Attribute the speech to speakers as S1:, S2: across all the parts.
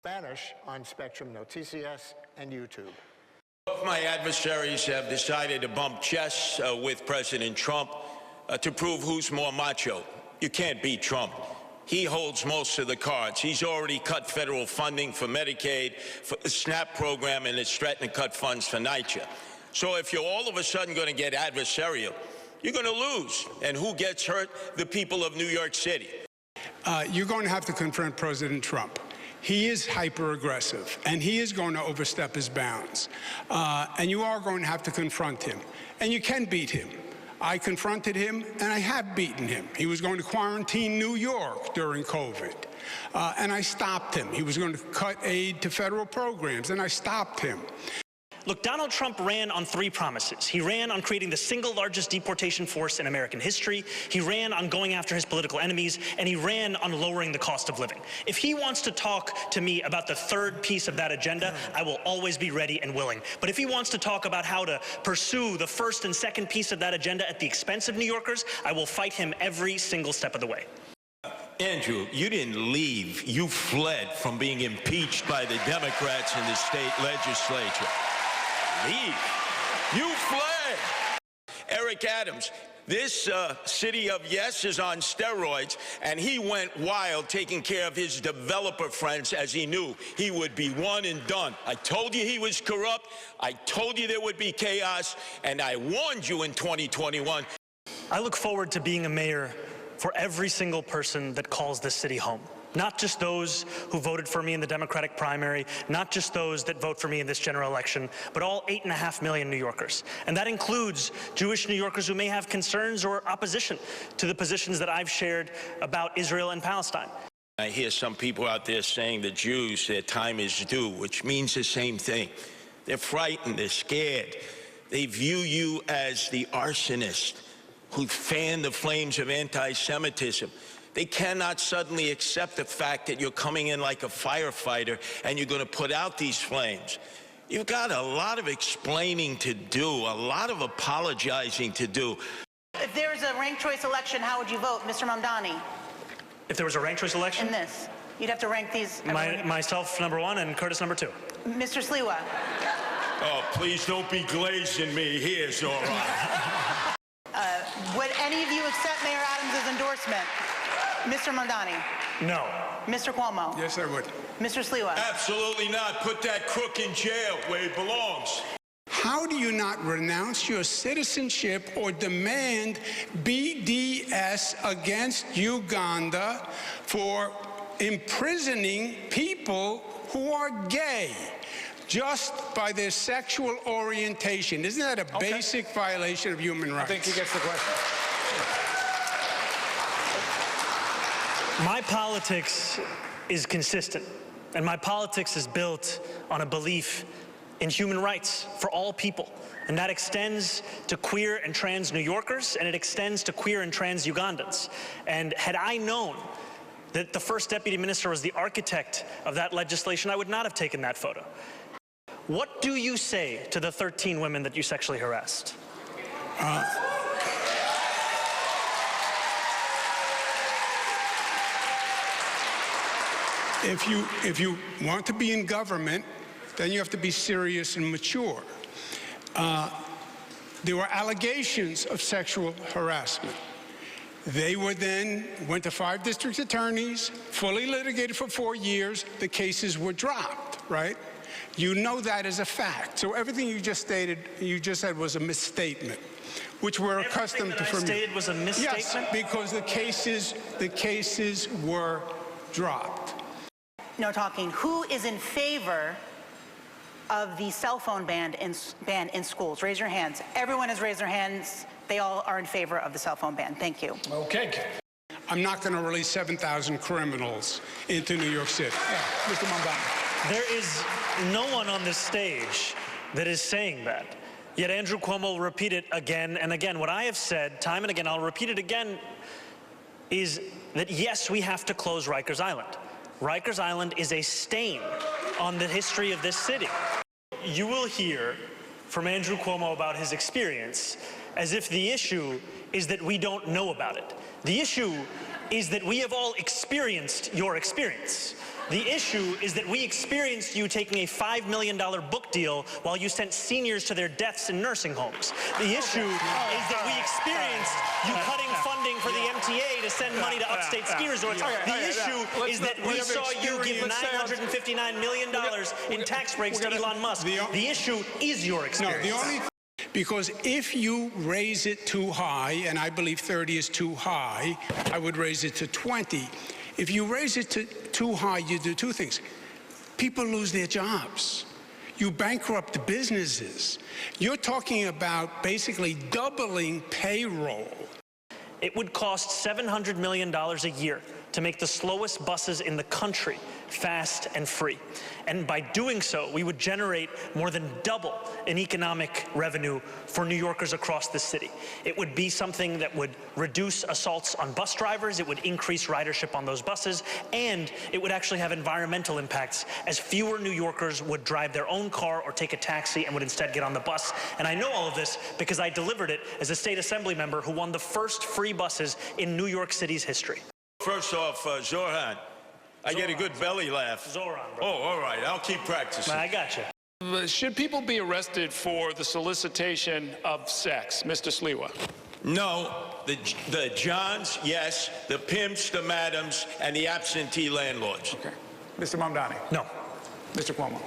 S1: Spanish on Spectrum Noticias and YouTube.
S2: Both my adversaries have decided to bump chests with President Trump to prove who's more macho. You can't beat Trump. He holds most of the cards. He's already cut federal funding for Medicaid, for the SNAP program, and is threatening to cut funds for NYCHA. So if you're all of a sudden going to get adversarial, you're going to lose. And who gets hurt? The people of New York City.
S3: You're going to have to confront President Trump. He is hyper-aggressive, and he is going to overstep his bounds. And you are going to have to confront him. And you can beat him. I confronted him, and I have beaten him. He was going to quarantine New York during COVID, and I stopped him. He was going to cut aid to federal programs, and I stopped him.
S4: Look, Donald Trump ran on 3 promises. He ran on creating the single largest deportation force in American history. He ran on going after his political enemies, and he ran on lowering the cost of living. If he wants to talk to me about the 3rd piece of that agenda, I will always be ready and willing. But if he wants to talk about how to pursue the 1st and 2nd piece of that agenda at the expense of New Yorkers, I will fight him every single step of the way.
S2: Andrew, you didn't leave. You fled from being impeached by the Democrats in the state legislature. Leave. You fled. Eric Adams, this city of yes is on steroids, and he went wild taking care of his developer friends as he knew he would be one and done. I told you he was corrupt. I told you there would be chaos, and I warned you in 2021.
S4: I look forward to being a mayor for every single person that calls this city home. Not just those who voted for me in the Democratic primary, not just those that vote for me in this general election, but all 8.5 million New Yorkers. And that includes Jewish New Yorkers who may have concerns or opposition to the positions that I've shared about Israel and Palestine.
S2: I hear some people out there saying the Jews, their time is due, which means the same thing. They're frightened, they're scared. They view you as the arsonist who fanned the flames of anti-Semitism. They cannot suddenly accept the fact that you're coming in like a firefighter and you're going to put out these flames. You've got a lot of explaining to do, a lot of apologizing to do.
S5: If there was a ranked choice election, how would you vote, Mr. Mamdani?
S4: If there was a ranked choice election?
S5: In this. You'd have to rank these.
S4: Myself, number 1, and Curtis, number 2.
S5: Mr. Sliwa.
S2: Oh, please don't be glazing me here, Zohran.
S5: Would any of you accept Mayor Adams' endorsement? Mr. Mamdani.
S4: No.
S5: Mr. Cuomo.
S3: Yes, I would.
S5: Mr. Sliwa.
S2: Absolutely not. Put that crook in jail where he belongs.
S3: How do you not renounce your citizenship or demand BDS against Uganda for imprisoning people who are gay just by their sexual orientation? Isn't that a basic violation of human rights?
S6: I think he gets the question.
S4: My politics is consistent, and my politics is built on a belief in human rights for all people. And that extends to queer and trans New Yorkers, and it extends to queer and trans Ugandans. And had I known that the first deputy minister was the architect of that legislation, I would not have taken that photo. What do you say to the 13 women that you sexually harassed?
S3: If you want to be in government, then you have to be serious and mature. There were allegations of sexual harassment. They were then went to 5 district attorneys, fully litigated for 4 years. The cases were dropped, right? You know that as a fact. So everything you just stated, you just said was a misstatement, which we're accustomed to from you.
S4: Everything that I stated was a misstatement?
S3: Yes, because the cases were dropped.
S5: No talking. Who is in favor of the cell phone ban in schools? Raise your hands. Everyone has raised their hands. They all are in favor of the cell phone ban. Thank you.
S6: Okay.
S3: I'm not going to release 7,000 criminals into New York City. Yeah, Mr. Mamdani.
S4: There is no one on this stage that is saying that. Yet Andrew Cuomo will repeat it again and again. What I have said time and again, I'll repeat it again, is that yes, we have to close Rikers Island. Rikers Island is a stain on the history of this city. You will hear from Andrew Cuomo about his experience as if the issue is that we don't know about it. The issue is that we have all experienced your experience. The issue is that we experienced you taking a $5 million book deal while you sent seniors to their deaths in nursing homes. The issue is that we experienced you cutting funding for the MTA to send money to upstate ski resorts. The issue is that we saw you give $959 million in tax breaks to Elon Musk. The issue is your experience.
S3: Because if you raise it too high, and I believe 30 is too high, I would raise it to 20. If you raise it to too high, you do two things. People lose their jobs. You bankrupt businesses. You're talking about basically doubling payroll.
S4: It would cost $700 million a year to make the slowest buses in the country fast and free. And by doing so, we would generate more than double in economic revenue for New Yorkers across the city. It would be something that would reduce assaults on bus drivers, it would increase ridership on those buses, and it would actually have environmental impacts, as fewer New Yorkers would drive their own car or take a taxi and would instead get on the bus. And I know all of this because I delivered it as a state assembly member who won the first free buses in New York City's history.
S2: First off, Zohran, I get a good belly laugh.
S4: Zohran, bro.
S2: Oh, all right. I'll keep practicing.
S4: I got you.
S6: Should people be arrested for the solicitation of sex, Mr. Sliwa?
S2: No. The Johns, yes. The pimps, the madams, and the absentee landlords.
S7: Okay. Mr. Mamdani.
S4: No.
S7: Mr. Cuomo.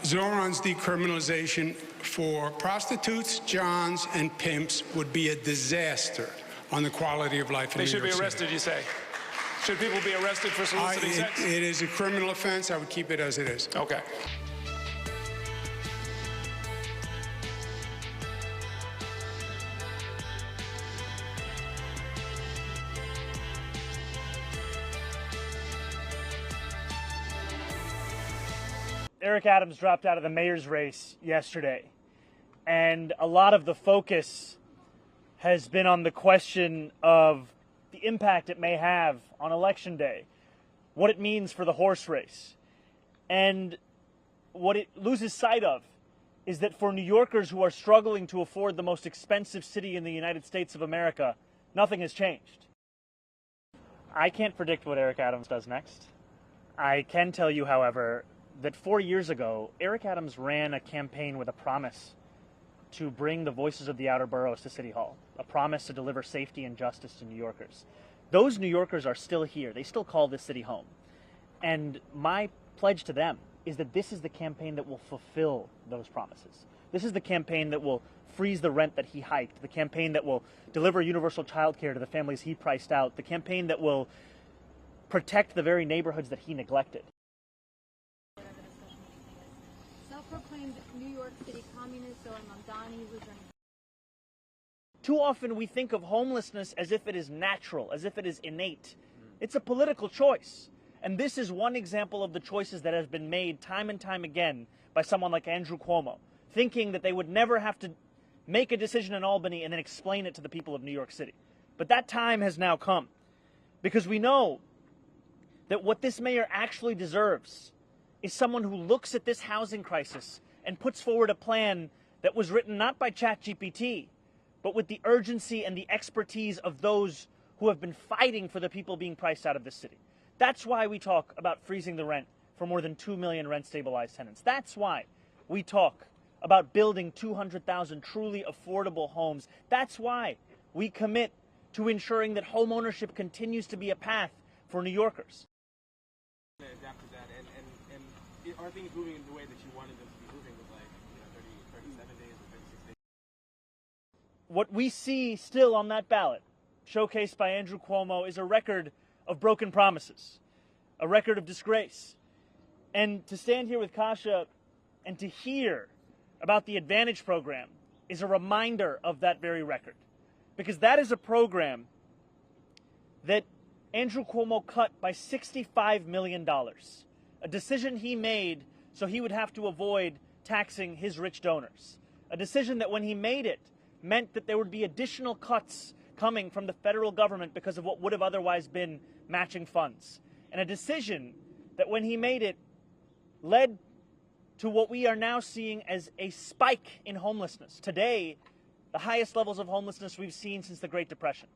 S3: Zohran's decriminalization for prostitutes, Johns, and pimps would be a disaster on the quality of life in New York City.
S6: They should be arrested, you say? Should people be arrested for soliciting sex?
S3: It is a criminal offense. I would keep it as it is.
S6: Okay.
S4: Eric Adams dropped out of the mayor's race yesterday, and a lot of the focus has been on the question of the impact it may have on Election Day, what it means for the horse race. And what it loses sight of is that for New Yorkers who are struggling to afford the most expensive city in the United States of America, nothing has changed. I can't predict what Eric Adams does next. I can tell you, however, that 4 years ago, Eric Adams ran a campaign with a promise to bring the voices of the outer boroughs to City Hall, a promise to deliver safety and justice to New Yorkers. Those New Yorkers are still here. They still call this city home. And my pledge to them is that this is the campaign that will fulfill those promises. This is the campaign that will freeze the rent that he hiked, the campaign that will deliver universal child care to the families he priced out, the campaign that will protect the very neighborhoods that he neglected.
S8: Self-proclaimed New York City communist Zohran Mamdani was running.
S4: Too often we think of homelessness as if it is natural, as if it is innate. It's a political choice. And this is one example of the choices that has been made time and time again by someone like Andrew Cuomo, thinking that they would never have to make a decision in Albany and then explain it to the people of New York City. But that time has now come, because we know that what this mayor actually deserves is someone who looks at this housing crisis and puts forward a plan that was written not by ChatGPT, but with the urgency and the expertise of those who have been fighting for the people being priced out of this city. That's why we talk about freezing the rent for more than 2 million rent-stabilized tenants. That's why we talk about building 200,000 truly affordable homes. That's why we commit to ensuring that home ownership continues to be a path for New Yorkers.
S9: After that, and are things moving in the way that you wanted them to be moving with, like, 37 days or 36 days?
S4: What we see still on that ballot, showcased by Andrew Cuomo, is a record of broken promises, a record of disgrace. And to stand here with Kasha and to hear about the Advantage program is a reminder of that very record. Because that is a program that Andrew Cuomo cut by $65 million, a decision he made so he would have to avoid taxing his rich donors, a decision that when he made it meant that there would be additional cuts coming from the federal government because of what would have otherwise been matching funds, and a decision that when he made it led to what we are now seeing as a spike in homelessness. Today, the highest levels of homelessness we've seen since the Great Depression.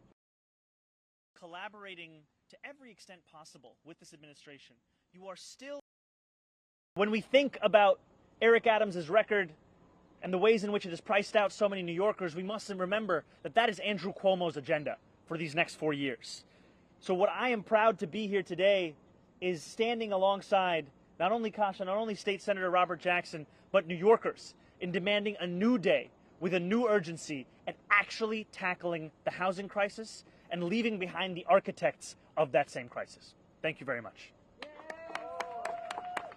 S4: Collaborating to every extent possible with this administration, you are still... When we think about Eric Adams' record and the ways in which it has priced out so many New Yorkers, we must remember that that is Andrew Cuomo's agenda for these next 4 years. So what I am proud to be here today is standing alongside not only Kasha, not only State Senator Robert Jackson, but New Yorkers in demanding a new day with a new urgency and actually tackling the housing crisis and leaving behind the architects of that same crisis. Thank you very much.